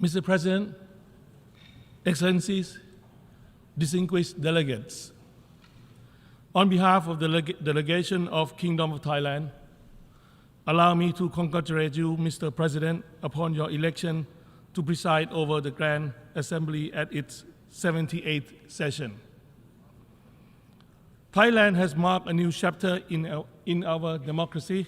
Mr. President, Excellencies, distinguished delegates, on behalf of the delegation of Kingdom of Thailand, allow me to congratulate you, Mr. President, upon your election to preside over the Grand Assembly at its 78th session. Thailand has marked a new chapter in our democracy.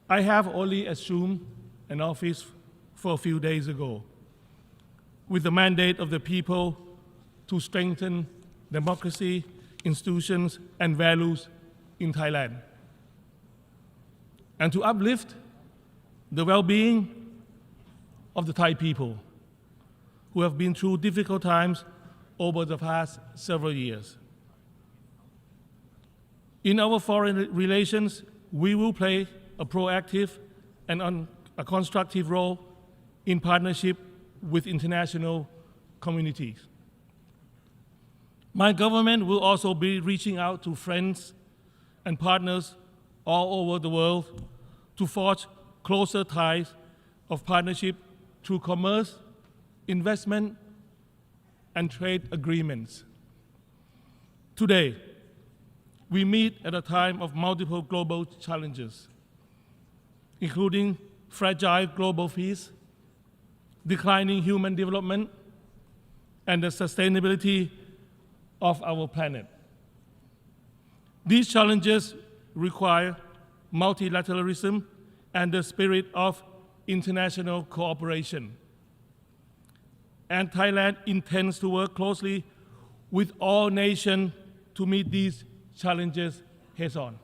I have only assumed an office for a few days ago, with the mandate of the people to strengthen democracy, institutions, and values in Thailand, and to uplift the well-being of the Thai people who have been through difficult times over the past several years. In our foreign relations, we will play a proactive and a constructive role in partnership with international communities. My government will also be reaching out to friends and partners all over the world to forge closer ties of partnership through commerce, investment, and trade agreements. Today, we meet at a time of multiple global challenges, including fragile global peace, declining human development, and the sustainability of our planet. These challenges require multilateralism and the spirit of international cooperation. And Thailand intends to work closely with all nations to meet these challenges head-on.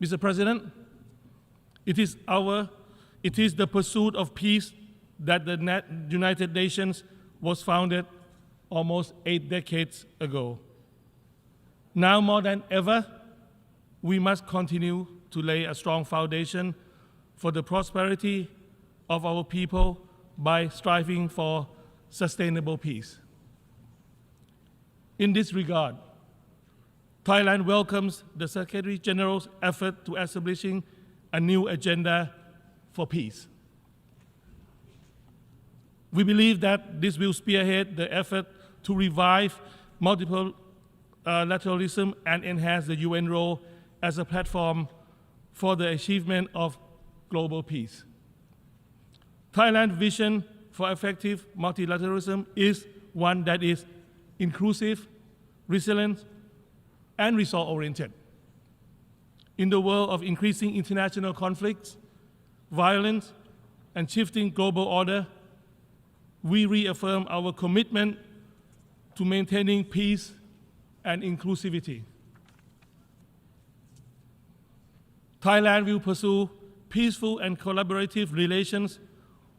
Mr. President, it is the pursuit of peace that the United Nations was founded almost 8 decades ago. Now more than ever, we must continue to lay a strong foundation for the prosperity of our people by striving for sustainable peace. In this regard, Thailand welcomes the Secretary General's effort to establishing a new agenda for peace. We believe that this will spearhead the effort to revive multilateralism and enhance the UN role as a platform for the achievement of global peace. Thailand's vision for effective multilateralism is one that is inclusive, resilient, and result-oriented. In the world of increasing international conflicts, violence, and shifting global order, we reaffirm our commitment to maintaining peace and inclusivity. Thailand will pursue peaceful and collaborative relations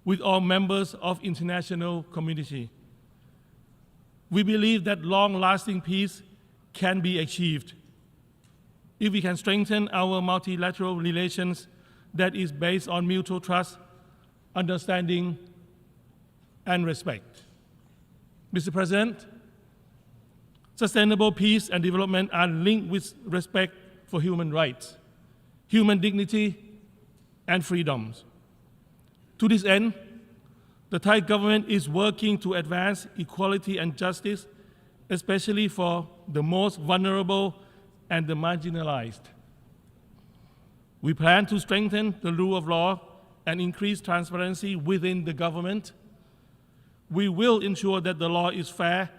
with all members of the international community. We believe that long-lasting peace can be achieved if we can strengthen our multilateral relations that is based on mutual trust, understanding, and respect. Mr. President, sustainable peace and development are linked with respect for human rights, human dignity, and freedoms. To this end, the Thai government is working to advance equality and justice, especially for the most vulnerable and the marginalized. We plan to strengthen the rule of law and increase transparency within the government. We will ensure that the law is fair,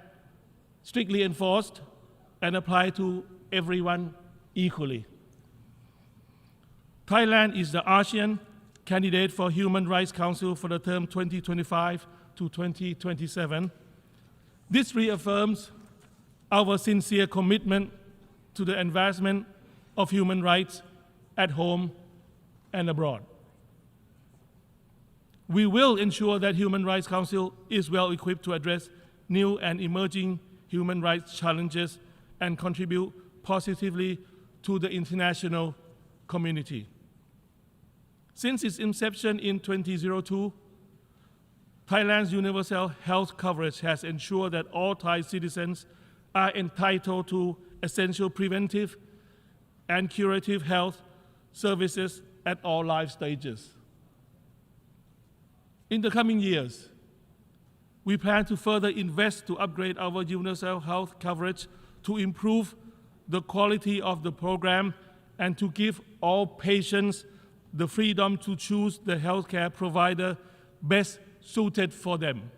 strictly enforced, and applied to everyone equally. Thailand is the ASEAN candidate for Human Rights Council for the term 2025 to 2027. This reaffirms our sincere commitment to the advancement of human rights at home and abroad. We will ensure that Human Rights Council is well equipped to address new and emerging human rights challenges and contribute positively to the international community. Since its inception in 2002, Thailand's universal health coverage has ensured that all Thai citizens are entitled to essential preventive and curative health services at all life stages. In the coming years, we plan to further invest to upgrade our universal health coverage, to improve the quality of the program, and to give all patients the freedom to choose the healthcare provider best suited for them.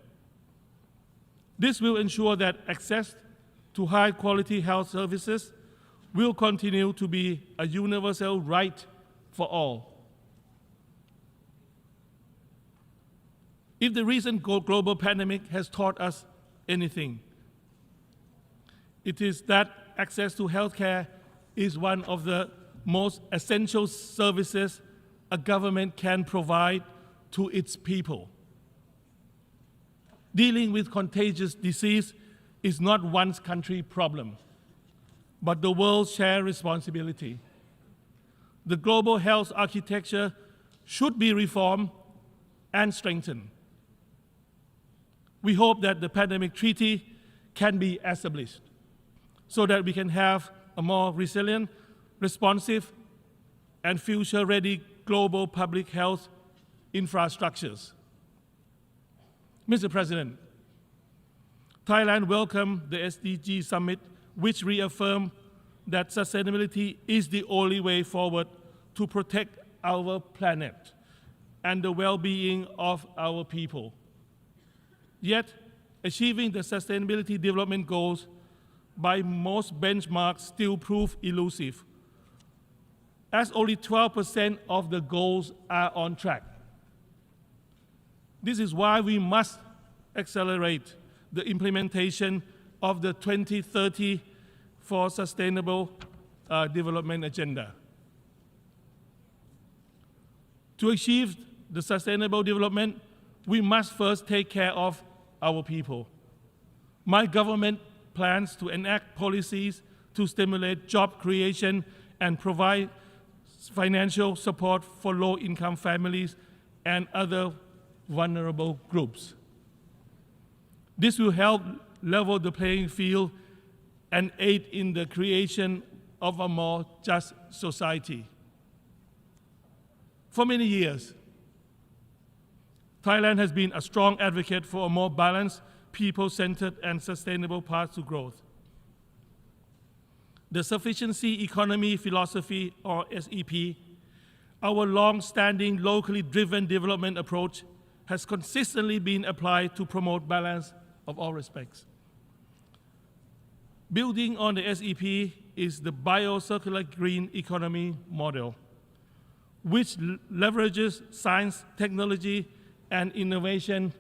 This will ensure that access to high-quality health services will continue to be a universal right for all. If the recent global pandemic has taught us anything, it is that access to healthcare is one of the most essential services a government can provide to its people. Dealing with contagious disease is not one country's problem, but the world's shared responsibility. The global health architecture should be reformed and strengthened. We hope that the pandemic treaty can be established so that we can have a more resilient, responsive, and future-ready global public health infrastructures. Mr. President, Thailand welcomed the SDG Summit, which reaffirmed that sustainability is the only way forward to protect our planet and the well-being of our people. Yet, achieving the Sustainability Development Goals by most benchmarks still prove elusive, as only 12% of the goals are on track. This is why we must accelerate the implementation of the 2030 for Sustainable Development Agenda. To achieve the sustainable development, we must first take care of our people. My government plans to enact policies to stimulate job creation and provide financial support for low-income families and other vulnerable groups. This will help level the playing field and aid in the creation of a more just society. For many years, Thailand has been a strong advocate for a more balanced, people-centered, and sustainable path to growth. The Sufficiency Economy Philosophy, or SEP, our long-standing, locally driven development approach, has consistently been applied to promote balance of all respects. Building on the SEP is the Bio-Circular Green Economy model, which leverages science, technology, and innovation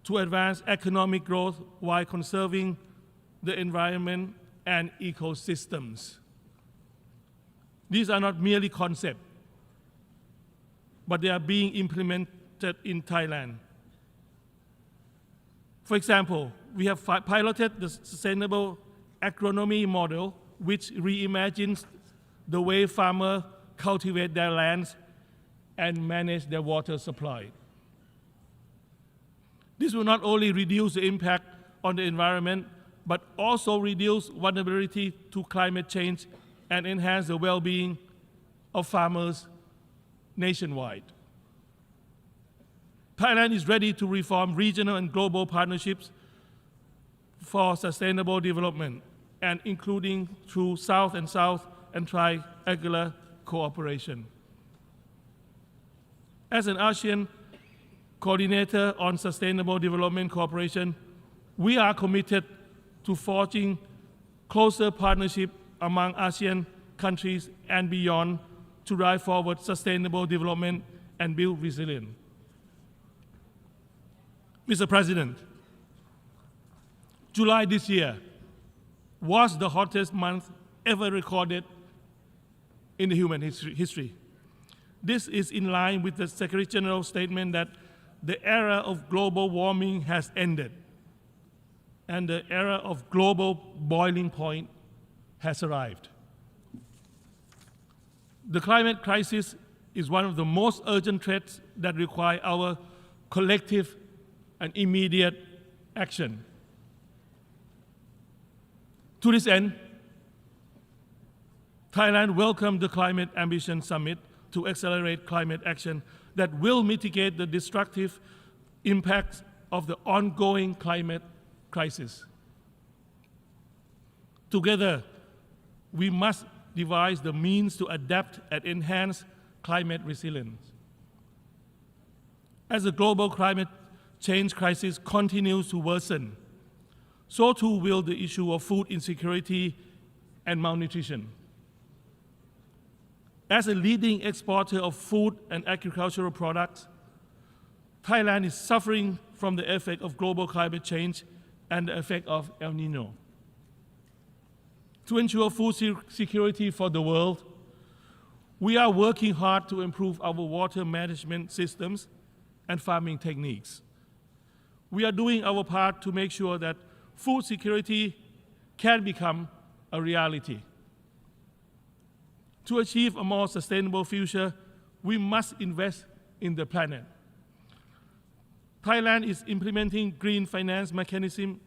to advance economic growth while conserving the environment and ecosystems. These are not merely concepts, but they are being implemented in Thailand. For example, we have piloted the Sustainable Agronomy model, which reimagines the way farmers cultivate their lands and manage their water supply. This will not only reduce the impact on the environment, but also reduce vulnerability to climate change and enhance the well-being of farmers nationwide. Thailand is ready to reform regional and global partnerships for sustainable development, and including through South and South and triangular cooperation. As an ASEAN coordinator on sustainable development cooperation, we are committed to forging closer partnership among ASEAN countries and beyond to drive forward sustainable development and build resilience. Mr. President, July this year was the hottest month ever recorded in the human history. This is in line with the Secretary General's statement that the era of global warming has ended and the era of global boiling point has arrived. The climate crisis is one of the most urgent threats that require our collective and immediate action. To this end, Thailand welcomed the Climate Ambition Summit to accelerate climate action that will mitigate the destructive impacts of the ongoing climate crisis. Together, we must devise the means to adapt and enhance climate resilience. As the global climate change crisis continues to worsen, so too will the issue of food insecurity and malnutrition. As a leading exporter of food and agricultural products, Thailand is suffering from the effect of global climate change and the effect of El Nino. To ensure food security for the world, we are working hard to improve our water management systems and farming techniques. We are doing our part to make sure that food security can become a reality. To achieve a more sustainable future, we must invest in the planet. Thailand is implementing green finance mechanism,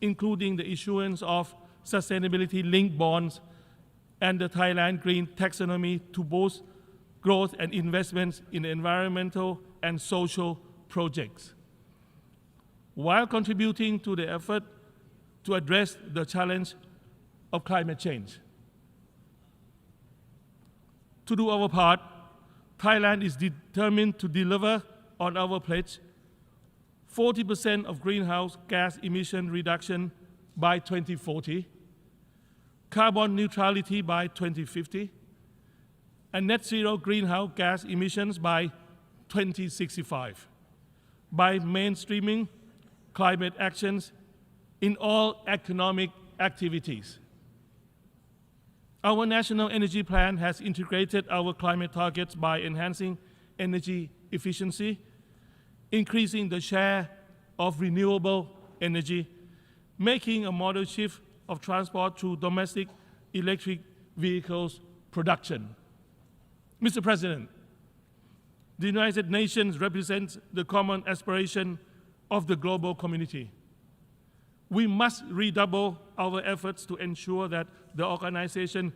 including the issuance of sustainability-linked bonds and the Thailand Green Taxonomy to boost growth and investments in environmental and social projects, while contributing to the effort to address the challenge of climate change. To do our part, Thailand is determined to deliver on our pledge 40% of greenhouse gas emission reduction by 2040, carbon neutrality by 2050, and net zero greenhouse gas emissions by 2065 by mainstreaming climate actions in all economic activities. Our National Energy Plan has integrated our climate targets by enhancing energy efficiency, increasing the share of renewable energy, making a model shift of transport through domestic electric vehicles production. Mr. President, the United Nations represents the common aspiration of the global community. We must redouble our efforts to ensure that the organization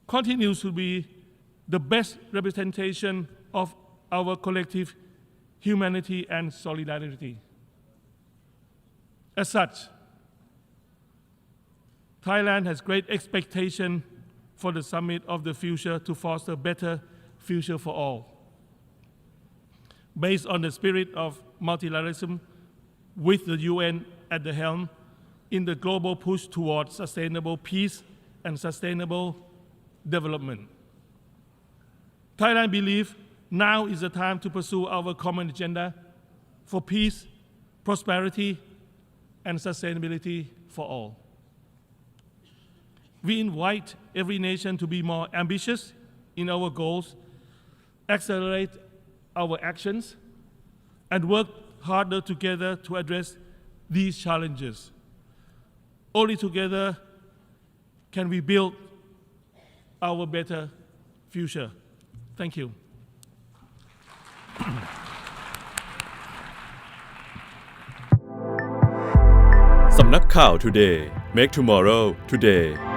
continues to be the best representation of our collective humanity and solidarity. As such, Thailand has great expectation for the Summit of the Future to foster a better future for all. Based on the spirit of multilateralism, with the UN at the helm, in the global push towards sustainable peace and sustainable development. Thailand believes now is the time to pursue our common agenda for peace, prosperity, and sustainability for all. We invite every nation to be more ambitious in our goals, accelerate our actions, and work harder together to address these challenges. Only together can we build our better future. Thank you. สำนักข่าว Today Make Tomorrow Today